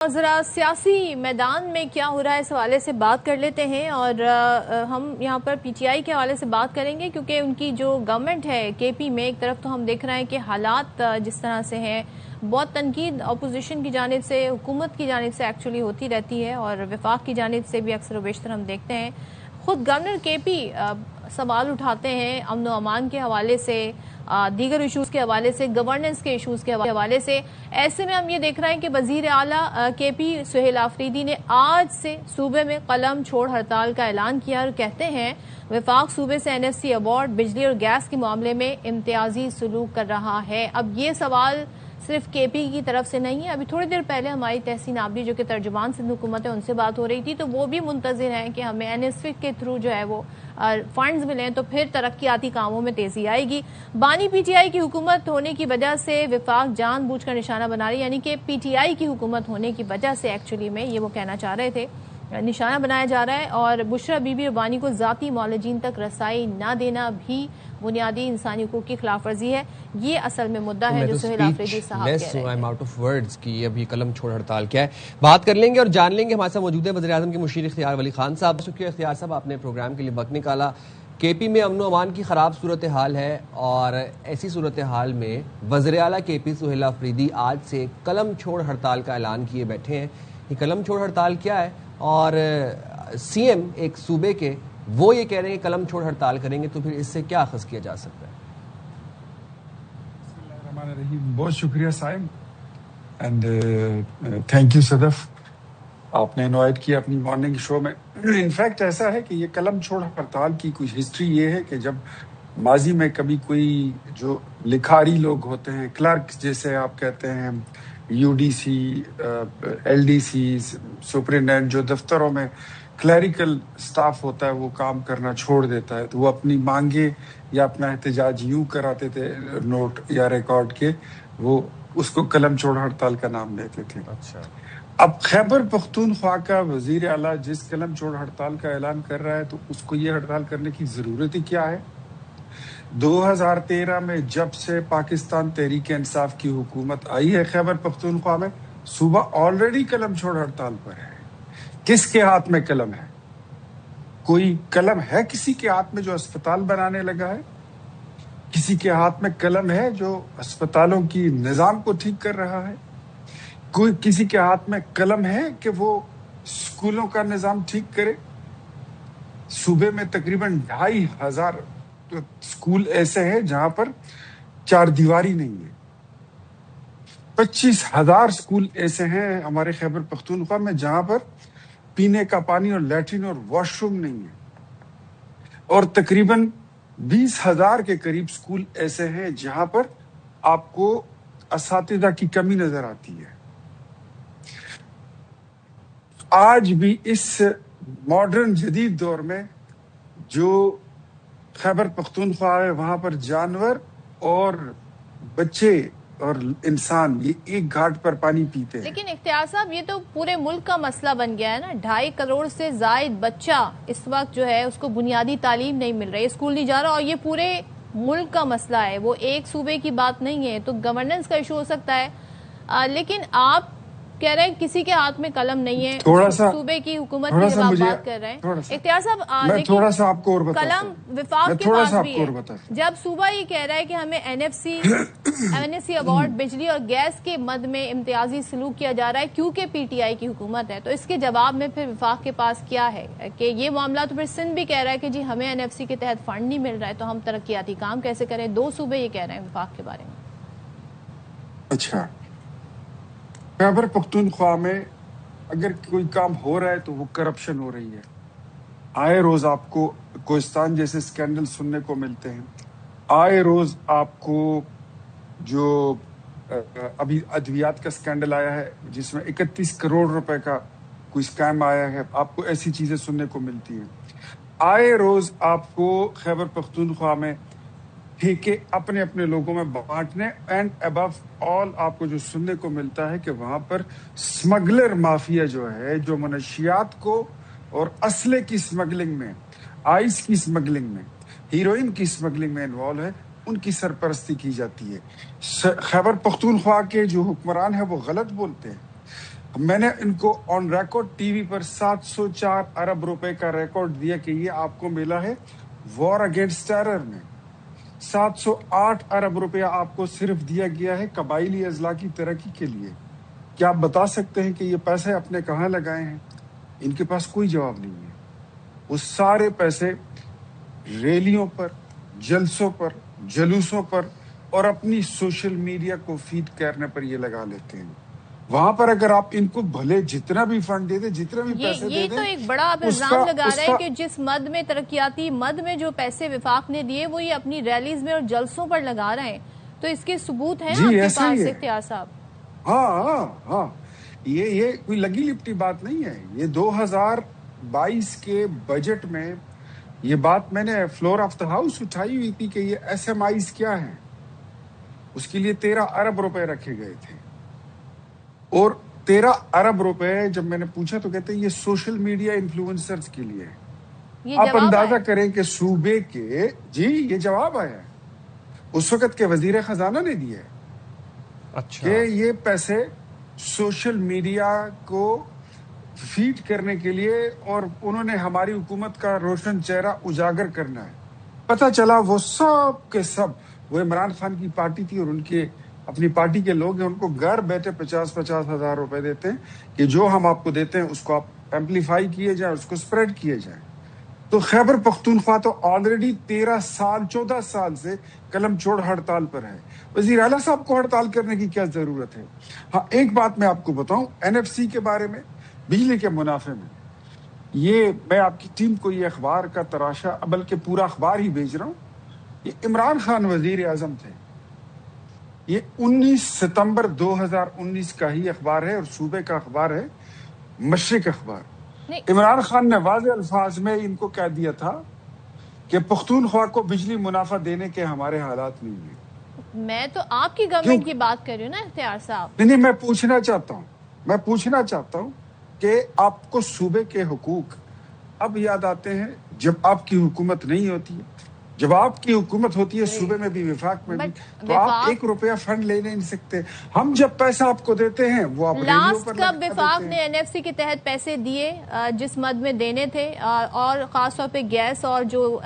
ذرا سیاسی میدان میں کیا ہو رہا ہے اس حوالے سے بات کر لیتے ہیں، اور ہم یہاں پر پی ٹی آئی کے حوالے سے بات کریں گے، کیونکہ ان کی جو گورنمنٹ ہے کے پی میں، ایک طرف تو ہم دیکھ رہے ہیں کہ حالات جس طرح سے ہیں، بہت تنقید اپوزیشن کی جانب سے، حکومت کی جانب سے ایکچولی ہوتی رہتی ہے، اور وفاق کی جانب سے بھی اکثر و بیشتر ہم دیکھتے ہیں خود گورنر کے پی سوال اٹھاتے ہیں امن و امان کے حوالے سے، دیگر ایشوز کے حوالے سے، گورننس کے ایشوز کے حوالے سے۔ ایسے میں ہم یہ دیکھ رہے ہیں کہ وزیر اعلیٰ کے پی سہیل آفریدی نے آج سے صوبے میں قلم چھوڑ ہڑتال کا اعلان کیا، اور کہتے ہیں وفاق صوبے سے این ایف سی ایوارڈ بجلی اور گیس کے معاملے میں امتیازی سلوک کر رہا ہے۔ اب یہ سوال صرف کے پی کی طرف سے نہیں ہے، ابھی تھوڑی دیر پہلے ہماری تحسین عابدی جو کہ ترجمان سندھ حکومت ہے ان سے بات ہو رہی تھی، تو وہ بھی منتظر ہیں کہ ہمیں این ایس سی کے تھرو جو ہے وہ فنڈز ملیں تو پھر ترقیاتی کاموں میں تیزی آئے گی۔ بانی پی ٹی آئی کی حکومت ہونے کی وجہ سے وفاق جان بوجھ کر نشانہ بنا رہی ہے، یعنی کہ پی ٹی آئی کی حکومت ہونے کی وجہ سے ایکچولی میں یہ وہ کہنا چاہ رہے تھے، نشانہ بنایا جا رہا ہے، اور بشرا بی بی اور بانی کو ذاتی معالجین تک رسائی نہ دینا بھی بنیادی انسانی حقوق کی خلاف ورزی ہے۔ یہ اصل میں مدعا ہے جو سہیل آفریدی صاحب کہہ رہے ہیں۔ آؤٹ آف ورڈز کی ابھی قلم چھوڑ ہڑتال کیا ہے بات کر لیں گے اور جان لیں گے۔ ہمارے ساتھ موجود ہے وزیر اعظم کے مشیر اختیار ولی خان صاحب۔ شکریہ اختیار صاحب، آپ نے پروگرام کے لیے وقت نکالا۔ کے پی میں امن و امان کی خراب صورتحال ہے، اور ایسی صورتحال میں وزیر اعلیٰ کے پی سہیل آفریدی آج سے قلم چھوڑ ہڑتال کا اعلان کیے بیٹھے ہیں۔ یہ قلم چھوڑ ہڑتال کیا ہے، اور سی ایم ایک صوبے کے وہ یہ کہہ رہے ہیں کہ قلم چھوڑ ہڑتال کریں گے، تو پھر اس سے کیا اخذ کیا جا سکتا ہے؟ بہت شکریہ سائم، اینڈ تھینک یو صدف، آپ نے انوائٹ کیا اپنی مارننگ شو میں۔ انفیکٹ ایسا ہے کہ یہ قلم چھوڑ ہڑتال کی کچھ ہسٹری یہ ہے کہ جب ماضی میں کبھی کوئی جو لکھاری لوگ ہوتے ہیں، کلرک جیسے آپ کہتے ہیں، U D C, L D C, superintendent, جو دفتروں میں کلیریکل سٹاف ہوتا ہے وہ کام کرنا چھوڑ دیتا ہے، تو وہ اپنی مانگیں یا اپنا احتجاج یوں کراتے تھے نوٹ یا ریکارڈ کے، وہ اس کو قلم چھوڑ ہڑتال کا نام دیتے تھے۔ اچھا، اب خیبر پختونخوا کا وزیر اعلیٰ جس قلم چھوڑ ہڑتال کا اعلان کر رہا ہے، تو اس کو یہ ہڑتال کرنے کی ضرورت ہی کیا ہے؟ 2013 میں جب سے پاکستان تحریک انصاف کی حکومت آئی ہے خیبر پختونخوا میں، صوبہ آلریڈی قلم چھوڑ ہڑتال پر ہے۔ کس کے ہاتھ میں قلم ہے؟ کوئی قلم ہے کسی کے ہاتھ میں جو اسپتال بنانے لگا ہے؟ کسی کے ہاتھ میں قلم ہے جو اسپتالوں کی نظام کو ٹھیک کر رہا ہے؟ کوئی کسی کے ہاتھ میں قلم ہے کہ وہ اسکولوں کا نظام ٹھیک کرے؟ صوبے میں تقریباً 2500 اسکول ایسے ہیں جہاں پر چار دیواری نہیں ہے۔ 25,000 اسکول ایسے ہیں ہمارے خیبر پختونخوا میں جہاں پر پینے کا پانی اور لیٹرین اور واش روم نہیں ہے، اور تقریباً 20,000 کے قریب اسکول ایسے ہیں جہاں پر آپ کو اساتذہ کی کمی نظر آتی ہے۔ آج بھی اس ماڈرن جدید دور میں جو خیبر پختونخوا ہے، وہاں پر جانور اور بچے اور انسان یہ ایک گھاٹ پر پانی پیتے ہیں۔ لیکن اختیار صاحب، یہ تو پورے ملک کا مسئلہ بن گیا ہے نا۔ 2.5 کروڑ سے زائد بچہ اس وقت جو ہے اس کو بنیادی تعلیم نہیں مل رہی، اسکول نہیں جا رہا، اور یہ پورے ملک کا مسئلہ ہے، وہ ایک صوبے کی بات نہیں ہے۔ تو گورننس کا ایشو ہو سکتا ہے، لیکن آپ کہہ رہے ہیں کسی کے ہاتھ میں قلم نہیں ہے، صوبے کی حکومت کی جب آپ بات کر رہے ہیں۔ اختیار صاحب، میں تھوڑا سا آپ کو اور بتاتا قلم ہوں، وفاق کے پاس بھی ہے۔ جب صوبہ یہ کہہ رہا ہے کہ ہمیں این ایف سی ایوارڈ بجلی اور گیس کے مد میں امتیازی سلوک کیا جا رہا ہے کیونکہ پی ٹی آئی کی حکومت ہے، تو اس کے جواب میں پھر وفاق کے پاس کیا ہے کہ یہ معاملہ؟ تو پھر سندھ بھی کہہ رہا ہے کہ جی ہمیں این ایف سی کے تحت فنڈ نہیں مل رہا ہے، تو ہم ترقیاتی کام کیسے کریں؟ 2 صوبے یہ کہہ رہے ہیں وفاق کے بارے میں۔ اچھا، خیبر پختونخوا میں اگر کوئی کام ہو رہا ہے تو وہ کرپشن ہو رہی ہے۔ آئے روز آپ کو کوہستان جیسے سکینڈل سننے کو ملتے ہیں، آئے روز آپ کو جو ابھی ادویات کا سکینڈل آیا ہے جس میں 31 کروڑ روپے کا کوئی سکیم آیا ہے، آپ کو ایسی چیزیں سننے کو ملتی ہیں۔ آئے روز آپ کو خیبر پختونخوا میں ٹھیکے اپنے اپنے لوگوں میں بانٹنے، اینڈ ابو آل آپ کو جو سننے کو ملتا ہے کہ وہاں پر سمگلر مافیا جو ہے، جو منشیات کو اور اسلحے کی سمگلنگ میں، آئس کی سمگلنگ میں، ہیروئن کی سمگلنگ میں انوالو ہے، ان کی سرپرستی کی جاتی ہے۔ خیبر پختونخوا کے جو حکمران ہیں وہ غلط بولتے ہیں۔ میں نے ان کو آن ریکارڈ ٹی وی پر 704 ارب روپے کا ریکارڈ دیا کہ یہ آپ کو ملا ہے وار اگینسٹ ٹیرر میں. 708 ارب روپیہ آپ کو صرف دیا گیا ہے قبائلی اضلاع کی ترقی کے لیے. کیا آپ بتا سکتے ہیں کہ یہ پیسے آپ نے کہاں لگائے ہیں؟ ان کے پاس کوئی جواب نہیں ہے. وہ سارے پیسے ریلیوں پر، جلسوں پر، جلوسوں پر اور اپنی سوشل میڈیا کو فیڈ کرنے پر یہ لگا لیتے ہیں. وہاں پر اگر آپ ان کو بھلے جتنا بھی فنڈ دے دیں، جتنے بھی پیسے دے یہ دیں، تو ایک بڑا آپ الزام لگا رہے ہیں کہ جس مد میں ترقیاتی مد میں جو پیسے وفاق نے دیے وہ یہ اپنی ریلیز میں اور جلسوں پر لگا رہے ہیں، تو اس کے ثبوت ہیں آپ کے پاس اختیار صاحب؟ ہاں یہ کوئی لگی لپٹی بات نہیں ہے. یہ 2022 کے بجٹ میں یہ بات میں نے فلور آف دا ہاؤس اٹھائی ہوئی تھی کہ یہ ایس ایم آئیز کیا ہیں. اس کے لیے 13 ارب روپے رکھے گئے تھے، اور 13 ارب روپے جب میں نے پوچھا تو کہتے ہیں یہ سوشل میڈیا انفلوئنسرز کے لیے ہے. آپ اندازہ کریں کہ صوبے کے یہ جواب آیا ہے اس وقت کے وزیر خزانہ نے دیا ہے. اچھا. کہ یہ پیسے سوشل میڈیا کو فیڈ کرنے کے لیے، اور انہوں نے ہماری حکومت کا روشن چہرہ اجاگر کرنا ہے. پتہ چلا وہ سب کے سب وہ عمران خان کی پارٹی تھی اور ان کے اپنی پارٹی کے لوگ ہیں، ان کو گھر بیٹھے 50 ہزار روپے دیتے ہیں کہ جو ہم آپ کو دیتے ہیں اس کو آپ ایمپلیفائی کیے جائیں، اس کو سپریڈ کیے جائیں. تو خیبر پختونخوا تو آلریڈی 14 سال سے قلم چھوڑ ہڑتال پر ہے. وزیر اعلیٰ صاحب کو ہڑتال کرنے کی کیا ضرورت ہے؟ ہاں ایک بات میں آپ کو بتاؤں این ایف سی کے بارے میں، بجلی کے منافع میں. یہ میں آپ کی ٹیم کو یہ اخبار کا تراشا، بلکہ پورا اخبار ہی بھیج رہا ہوں. یہ عمران خان وزیر اعظم تھے. یہ 19 ستمبر 2019 کا ہی اخبار ہے اور صوبے کا اخبار ہے، مشرق اخبار. عمران خان نے واضح الفاظ میں ان کو کہہ دیا تھا کہ پختونخوا کو بجلی منافع دینے کے ہمارے حالات نہیں ہیں. میں تو آپ کی گورنمنٹ کی بات کر رہی ہوں نا اختیار صاحب. نہیں میں پوچھنا چاہتا ہوں کہ آپ کو صوبے کے حقوق اب یاد آتے ہیں جب آپ کی حکومت نہیں ہوتی ہے. جب آپ کی حکومت ہوتی ہے صوبے میں بھی وفاق میں بھی، تو آپ 1 روپیہ فنڈ لے نہیں سکتے. ہم جب پیسہ آپ کو دیتے ہیں وہ آپ ریڈیو پر لاسٹ کب وفاق نے این ایف سی کے تحت پیسے دیے جس مد میں دینے تھے، اور خاص طور پہ گیس اور جو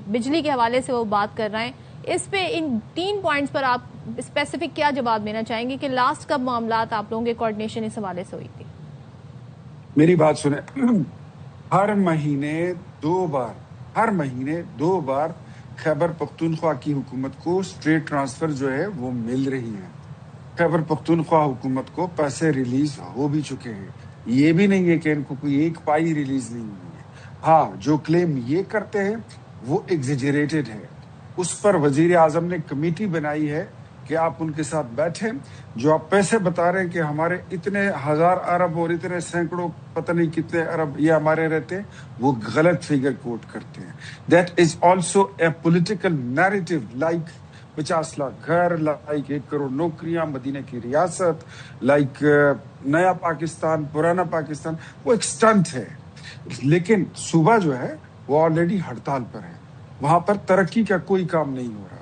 بجلی کے حوالے سے وہ بات کر رہے ہیں، اس پہ ان 3 پوائنٹس پر آپ اسپیسیفک کیا جواب دینا چاہیں گے کہ لاسٹ کب معاملات آپ لوگوں کے کوارڈینیشن اس حوالے سے ہوئی تھی؟ میری بات سنیں، ہر مہینے 2 بار خیبر پختونخوا کی حکومت کو اسٹریٹ ٹرانسفر جو ہے وہ مل رہی ہے. خیبر پختونخوا حکومت کو پیسے ریلیز ہو بھی چکے ہیں. یہ بھی نہیں ہے کہ ان کو کوئی ایک پائی ریلیز نہیں ہوئی ہے. ہاں جو کلیم یہ کرتے ہیں وہ ایگزیجریٹڈ ہے. اس پر وزیر اعظم نے کمیٹی بنائی ہے کہ آپ ان کے ساتھ بیٹھیں. جو آپ پیسے بتا رہے ہیں کہ ہمارے اتنے 1000 ارب اور اتنے سینکڑوں پتہ نہیں کتنے ارب یہ ہمارے رہتے ہیں، وہ غلط فگر کوٹ کرتے ہیں. That is also a political narrative, like 50 lakh گھر، لائک 1 کروڑ نوکریاں، مدینہ کی ریاست، لائک نیا پاکستان، پرانا پاکستان. وہ ایک سٹنٹ ہے. لیکن صوبہ جو ہے وہ آلریڈی ہڑتال پر ہے، وہاں پر ترقی کا کوئی کام نہیں ہو رہا.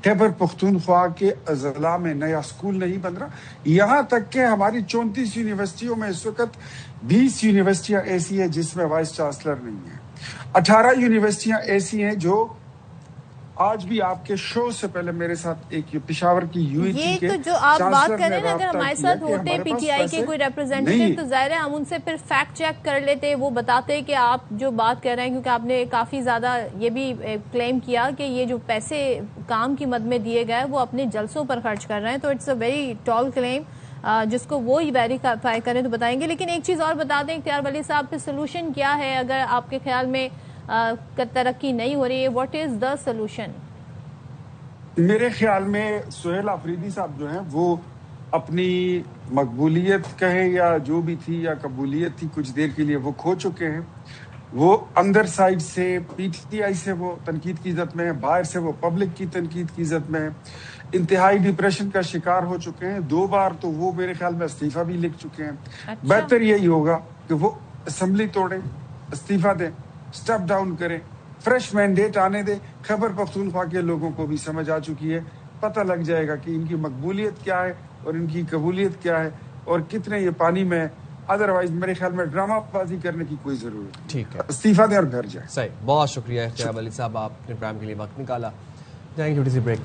خیبر پختونخوا کے اضلاع میں نیا اسکول نہیں بن رہا. یہاں تک کہ ہماری 34 یونیورسٹیوں میں اس وقت 20 یونیورسٹیاں ایسی ہیں جس میں وائس چانسلر نہیں ہیں. 18 یونیورسٹیاں ایسی ہیں جو آج بھی آپ کے شو سے پہلے میرے ساتھ ایک پشاور کی یو ای ٹی کے تو جو آپ بات کر رہے ہیں اگر ہمارے ساتھ ہوتے پی ٹی آئی کے کوئی ریپرزینٹیٹیو تو ظاہر ہے ہم ان سے پھر فیکٹ چیک کر لیتے، وہ بتاتے کہ آپ جو بات کر رہے ہیں، کیونکہ آپ نے کافی زیادہ یہ بھی کلیم کیا کہ یہ جو پیسے کام کی مد میں دیے گئے وہ اپنے جلسوں پر خرچ کر رہے ہیں. تو اٹس اے ویری ٹال کلیم، جس کو وہ ویریفائی کریں تو بتائیں گے. لیکن ایک چیز اور بتا دیں اختیار ولی صاحب، پھر سولوشن کیا ہے اگر آپ کے خیال میں ترقی نہیں ہو رہی ہے؟ What is the solution? میرے خیال میں سہیل آفریدی صاحب جو ہیں وہ اپنی مقبولیت کہیں یا جو بھی تھی یا قبولیت تھی کچھ دیر کے لیے وہ کھو چکے ہیں. وہ اندر سائڈ سے پی ٹی آئی سے وہ تنقید کی عزت میں ہے، باہر سے وہ پبلک کی تنقید کی عزت میں ہے. انتہائی ڈپریشن کا شکار ہو چکے ہیں. 2 بار تو وہ میرے خیال میں استعفیٰ بھی لکھ چکے ہیں. بہتر یہی ہوگا کہ وہ اسمبلی توڑیں، استعفیٰ دیں، سٹیپ ڈاؤن کریں، فریش مینڈیٹ آنے دے. خیبر پختونخوا کے لوگوں کو بھی سمجھ آ چکی ہے، پتہ لگ جائے گا کہ ان کی مقبولیت کیا ہے اور ان کی قبولیت کیا ہے. اور کتنے یہ پانی میں. ادروائز میرے خیال میں ڈرامہ بازی کرنے کی کوئی ضرورت نہیں. ٹھیک ہے, استعفیٰ دیں اور گھر جائیں. صحیح. بہت شکریہ اختیار ولی صاحب, آپ نے پروگرام کے لیے وقت نکالا. جائیں گے چھوٹی سی بریک.